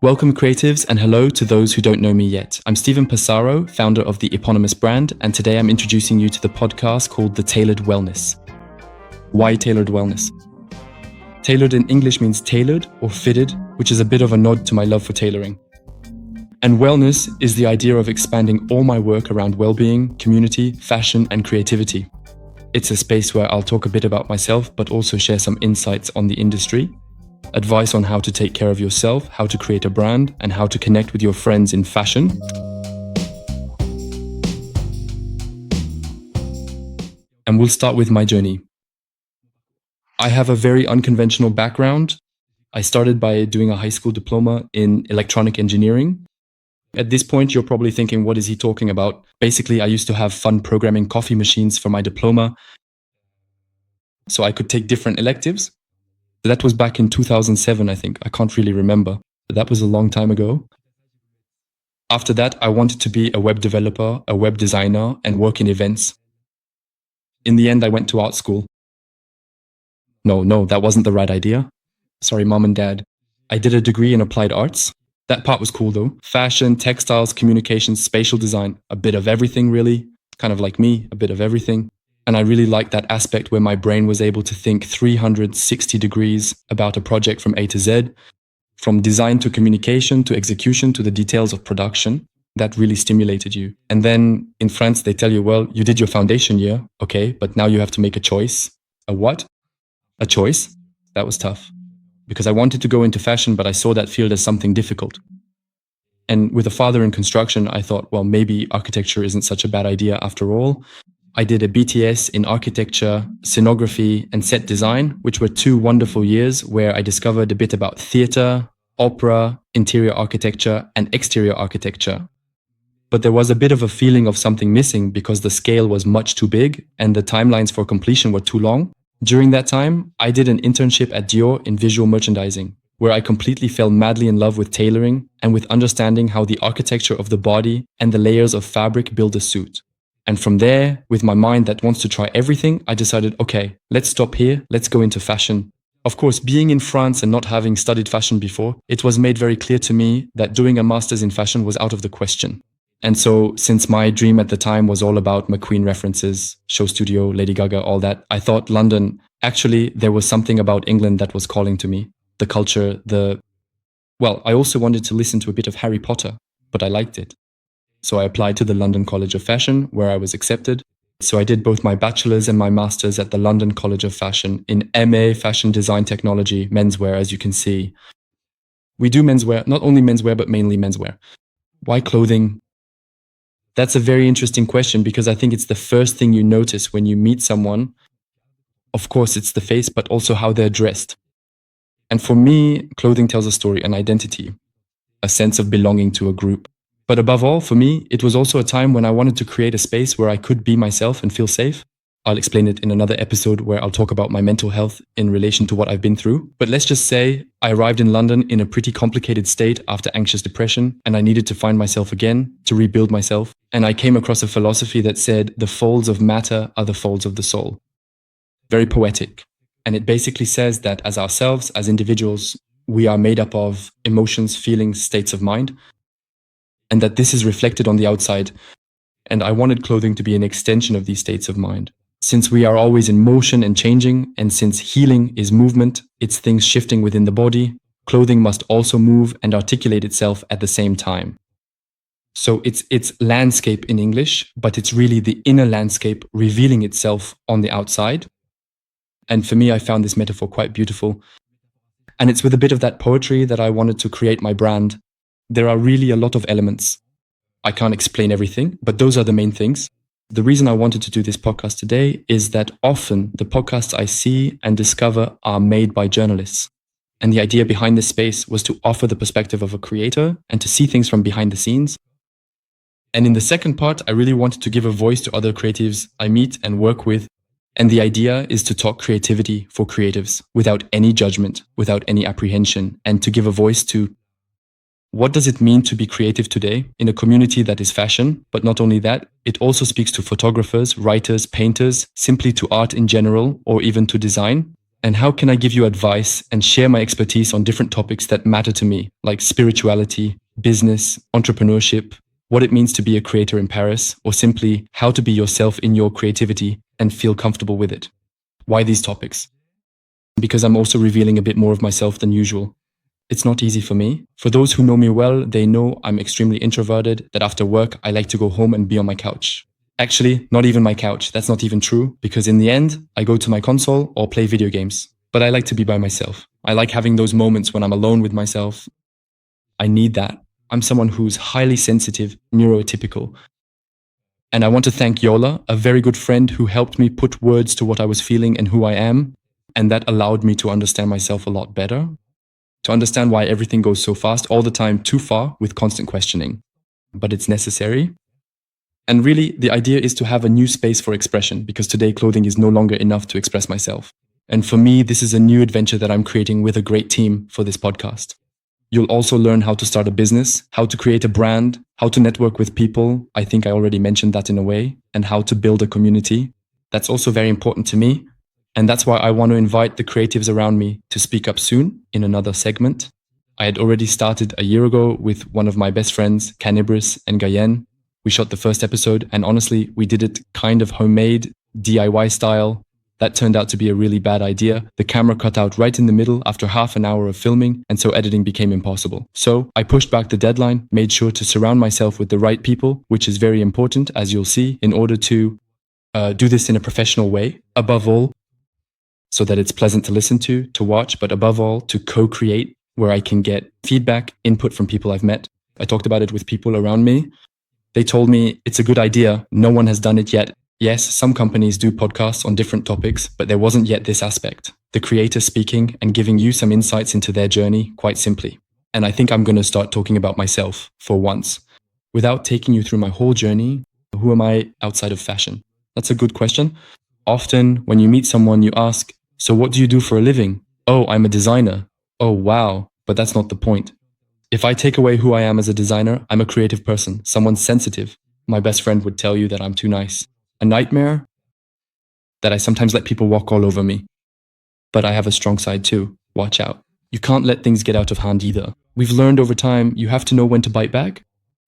Welcome, creatives, and hello to those who don't know me yet. I'm Stephen Passaro, founder of the eponymous brand, and today I'm introducing you to the podcast called The Tailored Wellness. Why Tailored Wellness? Tailored in English means tailored or fitted, which is a bit of a nod to my love for tailoring. And wellness is the idea of expanding all my work around well-being, community, fashion, and creativity. It's a space where I'll talk a bit about myself, but also share some insights on the industry, advice on how to take care of yourself, how to create a brand, and how to connect with your friends in fashion. And we'll start with my journey. I have a very unconventional background. I started by doing a high school diploma in electronic engineering. At this point, you're probably thinking, what is he talking about? Basically, I used to have fun programming coffee machines for my diploma, so I could take different electives. That was back in 2007, I think. I can't really remember, but that was a long time ago. After that, I wanted to be a web developer, a web designer, and work in events. In the end, I went to art school. No, that wasn't the right idea. Sorry, mom and dad. I did a degree in applied arts. That part was cool though. Fashion, textiles, communications, spatial design, a bit of everything really. Kind of like me, a bit of everything. And I really liked that aspect where my brain was able to think 360 degrees about a project from A to Z, from design to communication to execution to the details of production. That really stimulated you. And then in France, they tell you, well, you did your foundation year, okay, but now you have to make a choice. A what? A choice? That was tough. Because I wanted to go into fashion, but I saw that field as something difficult. And with a father in construction, I thought, well, maybe architecture isn't such a bad idea after all. I did a BTS in architecture, scenography, and set design, which were 2 wonderful years where I discovered a bit about theater, opera, interior architecture, and exterior architecture. But there was a bit of a feeling of something missing because the scale was much too big and the timelines for completion were too long. During that time, I did an internship at Dior in visual merchandising, where I completely fell madly in love with tailoring and with understanding how the architecture of the body and the layers of fabric build a suit. And from there, with my mind that wants to try everything, I decided, okay, let's stop here, let's go into fashion. Of course, being in France and not having studied fashion before, it was made very clear to me that doing a master's in fashion was out of the question. And so, since my dream at the time was all about McQueen references, show studio, Lady Gaga, all that, I thought London, actually, there was something about England that was calling to me. The culture, I also wanted to listen to a bit of Harry Potter, but I liked it. So I applied to the London College of Fashion, where I was accepted. So I did both my bachelor's and my master's at the London College of Fashion in MA Fashion Design Technology, menswear, as you can see. We do menswear, not only menswear, but mainly menswear. Why clothing? That's a very interesting question because I think it's the first thing you notice when you meet someone. Of course, it's the face, but also how they're dressed. And for me, clothing tells a story, an identity, a sense of belonging to a group. But above all, for me, it was also a time when I wanted to create a space where I could be myself and feel safe. I'll explain it in another episode where I'll talk about my mental health in relation to what I've been through. But let's just say I arrived in London in a pretty complicated state after anxious depression, and I needed to find myself again, to rebuild myself. And I came across a philosophy that said, the folds of matter are the folds of the soul. Very poetic. And it basically says that as ourselves, as individuals, we are made up of emotions, feelings, states of mind, and that this is reflected on the outside. And I wanted clothing to be an extension of these states of mind. Since we are always in motion and changing, and since healing is movement, it's things shifting within the body, clothing must also move and articulate itself at the same time. So it's landscape in English, but it's really the inner landscape revealing itself on the outside. And for me, I found this metaphor quite beautiful. And it's with a bit of that poetry that I wanted to create my brand. There are really a lot of elements. I can't explain everything, but those are the main things. The reason I wanted to do this podcast today is that often the podcasts I see and discover are made by journalists. And the idea behind this space was to offer the perspective of a creator and to see things from behind the scenes. And in the second part, I really wanted to give a voice to other creatives I meet and work with. And the idea is to talk creativity for creatives without any judgment, without any apprehension, and to give a voice to what does it mean to be creative today in a community that is fashion? But not only that, it also speaks to photographers, writers, painters, simply to art in general, or even to design. And how can I give you advice and share my expertise on different topics that matter to me, like spirituality, business, entrepreneurship, what it means to be a creator in Paris, or simply how to be yourself in your creativity and feel comfortable with it. Why these topics? Because I'm also revealing a bit more of myself than usual. It's not easy for me. For those who know me well, they know I'm extremely introverted, that after work, I like to go home and be on my couch. Actually, not even my couch. That's not even true, because in the end, I go to my console or play video games. But I like to be by myself. I like having those moments when I'm alone with myself. I need that. I'm someone who's highly sensitive, neurotypical. And I want to thank Yola, a very good friend who helped me put words to what I was feeling and who I am. And that allowed me to understand myself a lot better. To understand why everything goes so fast all the time, too far, with constant questioning. But it's necessary. And really, the idea is to have a new space for expression, because today clothing is no longer enough to express myself. And for me, this is a new adventure that I'm creating with a great team for this podcast. You'll also learn how to start a business, how to create a brand, how to network with people. I think I already mentioned that in a way, and how to build a community. That's also very important to me. And that's why I want to invite the creatives around me to speak up soon in another segment. I had already started a year ago with one of my best friends, Canibris and Gayen. We shot the first episode, and honestly, we did it kind of homemade, DIY style. That turned out to be a really bad idea. The camera cut out right in the middle after half an hour of filming, and so editing became impossible. So I pushed back the deadline, made sure to surround myself with the right people, which is very important, as you'll see, in order to do this in a professional way. Above all, so that it's pleasant to listen to watch, but above all, to co-create, where I can get feedback, input from people I've met. I talked about it with people around me. They told me it's a good idea. No one has done it yet. Yes, some companies do podcasts on different topics, but there wasn't yet this aspect. The creator speaking and giving you some insights into their journey quite simply. And I think I'm going to start talking about myself for once. Without taking you through my whole journey, who am I outside of fashion? That's a good question. Often when you meet someone, you ask, so what do you do for a living? Oh, I'm a designer. Oh, wow. But that's not the point. If I take away who I am as a designer, I'm a creative person, someone sensitive. My best friend would tell you that I'm too nice. A nightmare? That I sometimes let people walk all over me. But I have a strong side too. Watch out. You can't let things get out of hand either. We've learned over time, you have to know when to bite back.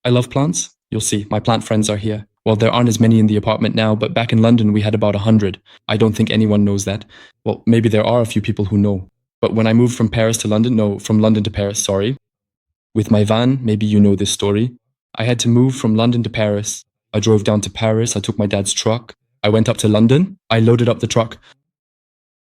I love plants. You'll see, my plant friends are here. Well, there aren't as many in the apartment now, but back in London, we had about 100. I don't think anyone knows that. Well, maybe there are a few people who know. But when I moved from London to Paris, sorry. With my van, maybe you know this story. I had to move from London to Paris. I drove down to Paris. I took my dad's truck. I went up to London. I loaded up the truck.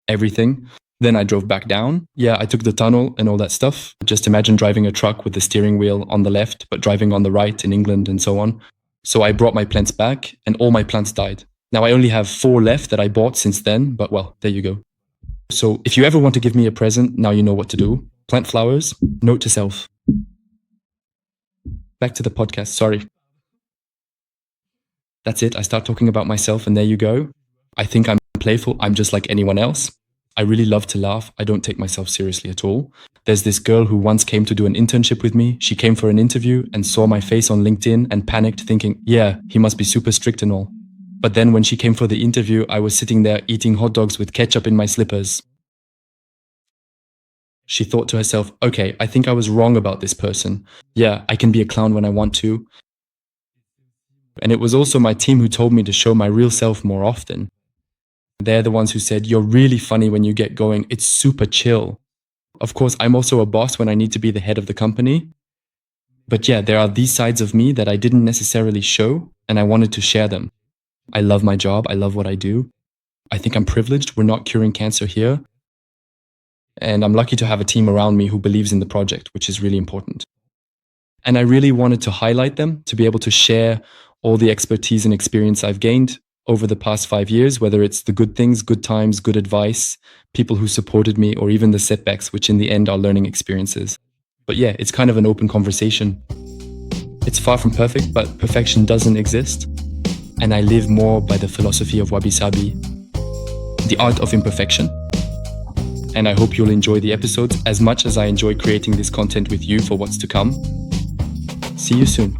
Everything. Then I drove back down. Yeah, I took the tunnel and all that stuff. Just imagine driving a truck with the steering wheel on the left, but driving on the right in England and so on. So I brought my plants back and all my plants died. Now I only have 4 left that I bought since then, but well, there you go. So if you ever want to give me a present, now you know what to do. Plant flowers, note to self. Back to the podcast, sorry. That's it, I start talking about myself and there you go. I think I'm playful, I'm just like anyone else. I really love to laugh, I don't take myself seriously at all. There's this girl who once came to do an internship with me. She came for an interview and saw my face on LinkedIn and panicked thinking, yeah, he must be super strict and all. But then when she came for the interview, I was sitting there eating hot dogs with ketchup in my slippers. She thought to herself, okay, I think I was wrong about this person. Yeah, I can be a clown when I want to. And it was also my team who told me to show my real self more often. They're the ones who said, you're really funny when you get going. It's super chill. Of course, I'm also a boss when I need to be the head of the company. But yeah, there are these sides of me that I didn't necessarily show, and I wanted to share them. I love my job. I love what I do. I think I'm privileged. We're not curing cancer here. And I'm lucky to have a team around me who believes in the project, which is really important. And I really wanted to highlight them, to be able to share all the expertise and experience I've gained over the past 5 years, whether it's the good things, good times, good advice, people who supported me, or even the setbacks, which in the end are learning experiences. But yeah, it's kind of an open conversation. It's far from perfect, but perfection doesn't exist. And I live more by the philosophy of Wabi Sabi, the art of imperfection. And I hope you'll enjoy the episodes as much as I enjoy creating this content with you for what's to come. See you soon.